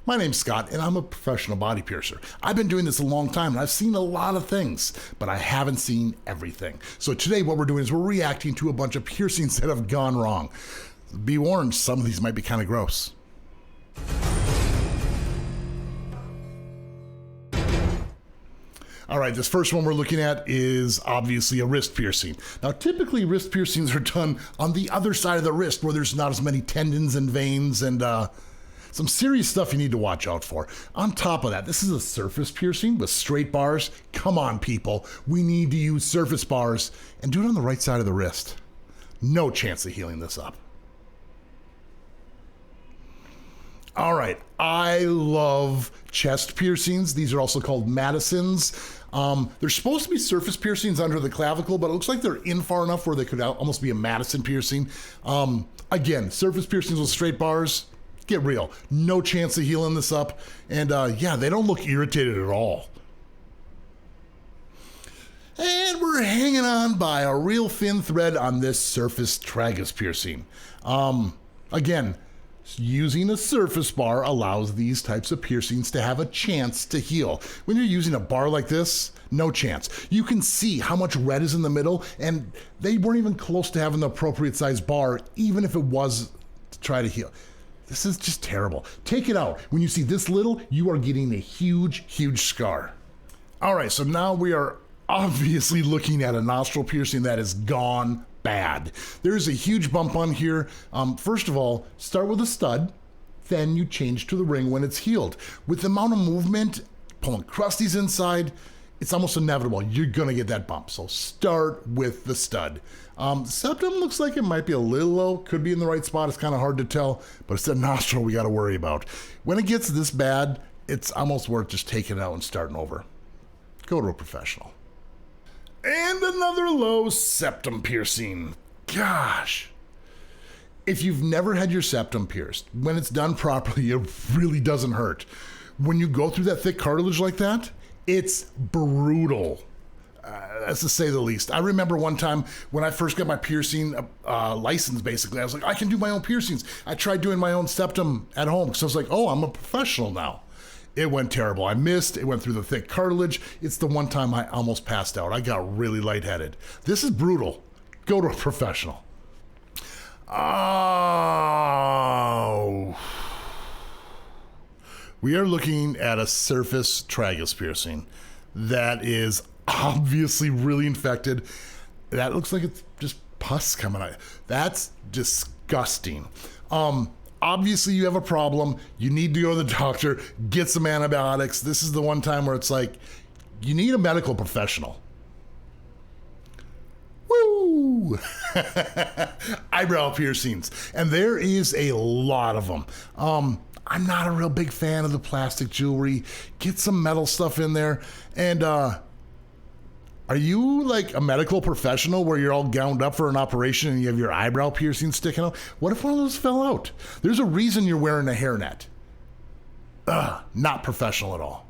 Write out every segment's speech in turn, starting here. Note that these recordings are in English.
My name's Scott, and I'm a professional body piercer. I've been doing this a long time, and I've seen a lot of things, but I haven't seen everything. So today what we're doing is we're reacting to a bunch of piercings that have gone wrong. Be warned, some of these might be kind of gross. All right, this first one we're looking at is obviously a wrist piercing. Now, typically wrist piercings are done on the other side of the wrist where there's not as many tendons and veins and some serious stuff you need to watch out for. On top of that, this is a surface piercing with straight bars. Come on, people. We need to use surface bars and do it on the right side of the wrist. No chance of healing this up. All right, I love chest piercings. These are also called Madisons. They're supposed to be surface piercings under the clavicle, but it looks like they're in far enough where they could almost be a Madison piercing. Again, surface piercings with straight bars, get real. No chance of healing this up. And yeah, they don't look irritated at all. And we're hanging on by a real thin thread on this surface tragus piercing. Again, using a surface bar allows these types of piercings to have a chance to heal. When you're using a bar like this, no chance. You can see how much red is in the middle, and they weren't even close to having the appropriate size bar, even if it was to try to heal. This is just terrible. Take it out. When you see this little, you are getting a huge, huge scar. All right, so now we are obviously looking at a nostril piercing that is gone bad. There's a huge bump on here. First of all, start with a stud, then you change to the ring when it's healed. With the amount of movement, pulling crusties inside, it's almost inevitable. You're gonna get that bump. So start with the stud. Septum looks like it might be a little low, could be in the right spot. It's kind of hard to tell, but it's the nostril we gotta worry about. When it gets this bad, it's almost worth just taking it out and starting over. Go to a professional. And another low septum piercing. Gosh. If you've never had your septum pierced, when it's done properly, it really doesn't hurt. When you go through that thick cartilage like that, it's brutal. That's to say the least. I remember one time when I first got my piercing license, basically, I was like, I can do my own piercings. I tried doing my own septum at home because I was like, oh, I'm a professional now. It went terrible. I missed. It went through the thick cartilage. It's the one time I almost passed out. I got really lightheaded. This is brutal. Go to a professional. Oh. We are looking at a surface tragus piercing that is obviously really infected. That looks like it's just pus coming out. That's disgusting. Obviously you have a problem. You need to go to the doctor, get some antibiotics. This is the one time where it's like, you need a medical professional. Woo! Eyebrow piercings. And there is a lot of them. I'm not a real big fan of the plastic jewelry. Get some metal stuff in there. And are you like a medical professional where you're all gowned up for an operation and you have your eyebrow piercing sticking out? What if one of those fell out? There's a reason you're wearing a hairnet. Not professional at all.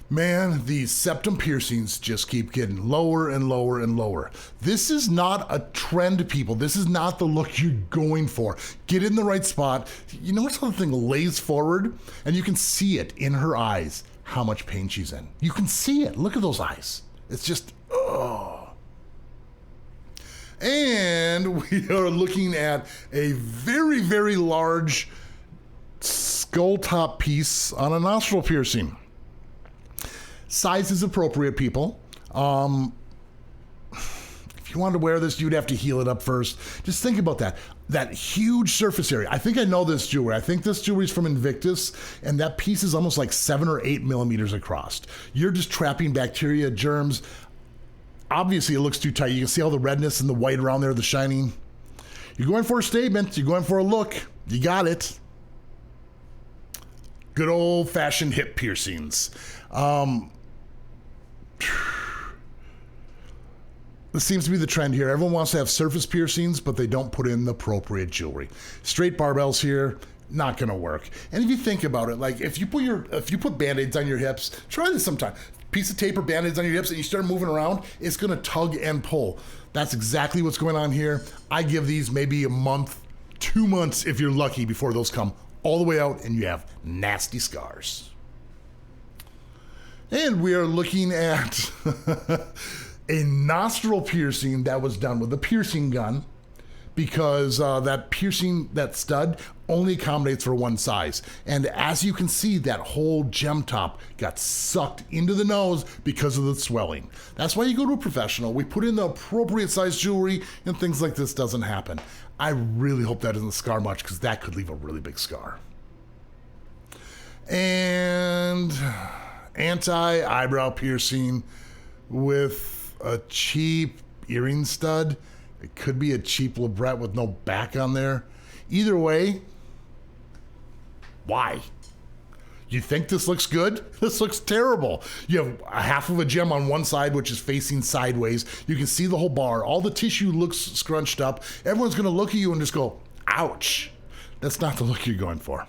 Man, these septum piercings just keep getting lower and lower and lower. This is not a trend, people. This is not the look you're going for. Get in the right spot. You notice how the thing lays forward and you can see it in her eyes. How much pain she's in. You can see it. Look at those eyes. It's just, oh. And we are looking at a very, very large skull top piece on a nostril piercing. Size is appropriate, people. If you wanted to wear this, you'd have to heal it up first. Just think about that. That huge surface area. I think I know this jewelry. I think this jewelry is from Invictus, and that piece is almost like 7 or 8 millimeters across. You're just trapping bacteria, germs. Obviously, it looks too tight. You can see all the redness and the white around there, the shining. You're going for a statement. You're going for a look. You got it. Good old-fashioned hip piercings. This seems to be the trend here. Everyone wants to have surface piercings, but they don't put in the appropriate jewelry. Straight barbells here, not gonna work. And if you think about it, like if you put Band-Aids on your hips, try this sometime. Piece of tape or Band-Aids on your hips and you start moving around, it's gonna tug and pull. That's exactly what's going on here. I give these maybe a month, 2 months if you're lucky before those come all the way out and you have nasty scars. And we are looking at a nostril piercing that was done with a piercing gun, because that stud only accommodates for one size. And as you can see, that whole gem top got sucked into the nose because of the swelling. That's why you go to a professional. We put in the appropriate size jewelry and things like this doesn't happen. I really hope that doesn't scar much, because that could leave a really big scar. And anti-eyebrow piercing with a cheap earring stud. It could be a cheap labret with no back on there. Either way, why? You think this looks good? This looks terrible. You have a half of a gem on one side, which is facing sideways. You can see the whole bar. All the tissue looks scrunched up. Everyone's gonna look at you and just go, ouch. That's not the look you're going for.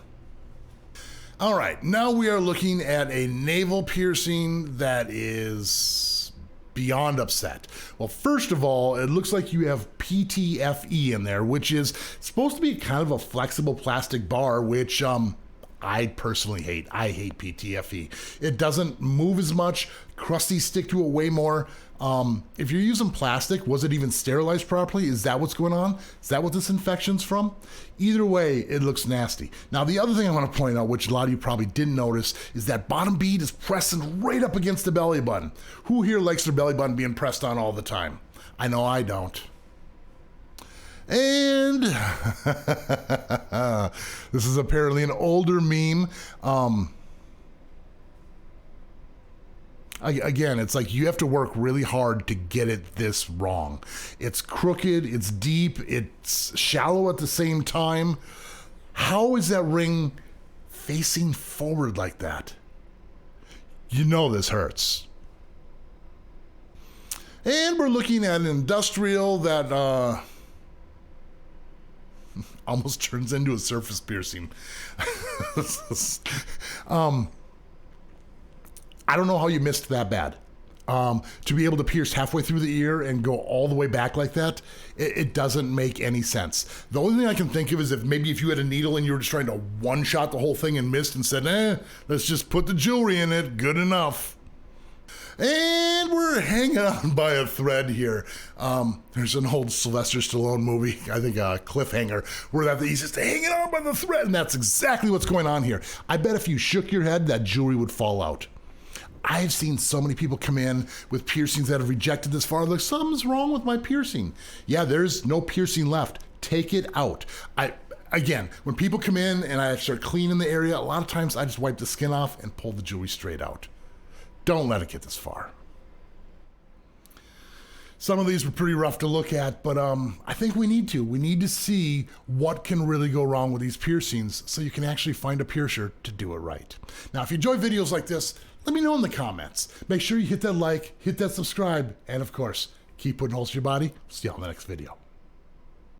All right, now we are looking at a navel piercing that is beyond upset. Well, first of all, it looks like you have PTFE in there, which is supposed to be kind of a flexible plastic bar, which I personally hate. I hate PTFE. It doesn't move as much. Crusties stick to it way more. If you're using plastic, was it even sterilized properly? Is that what's going on? Is that what this infection's from? Either way, it looks nasty. Now, the other thing I want to point out, which a lot of you probably didn't notice, is that bottom bead is pressing right up against the belly button. Who here likes their belly button being pressed on all the time? I know I don't. And this is apparently an older meme. Again, it's like you have to work really hard to get it this wrong. It's crooked, it's deep, it's shallow at the same time. How is that ring facing forward like that? You know this hurts. And we're looking at an industrial that almost turns into a surface piercing. I don't know how you missed that bad. To be able to pierce halfway through the ear and go all the way back like that, it doesn't make any sense. The only thing I can think of is if you had a needle and you were just trying to one-shot the whole thing and missed and said, let's just put the jewelry in it, good enough. And we're hanging on by a thread here. There's an old Sylvester Stallone movie, I think Cliffhanger, where he's just hanging on by the thread, and that's exactly what's going on here. I bet if you shook your head, that jewelry would fall out. I've seen so many people come in with piercings that have rejected this far. Like, something's wrong with my piercing. Yeah, there's no piercing left. Take it out. Again, when people come in and I start cleaning the area, a lot of times I just wipe the skin off and pull the jewelry straight out. Don't let it get this far. Some of these were pretty rough to look at, but I think we need to. We need to see what can really go wrong with these piercings so you can actually find a piercer to do it right. Now, if you enjoy videos like this, let me know in the comments. Make sure you hit that like, hit that subscribe, and of course, keep putting holes in your body. See you on the next video.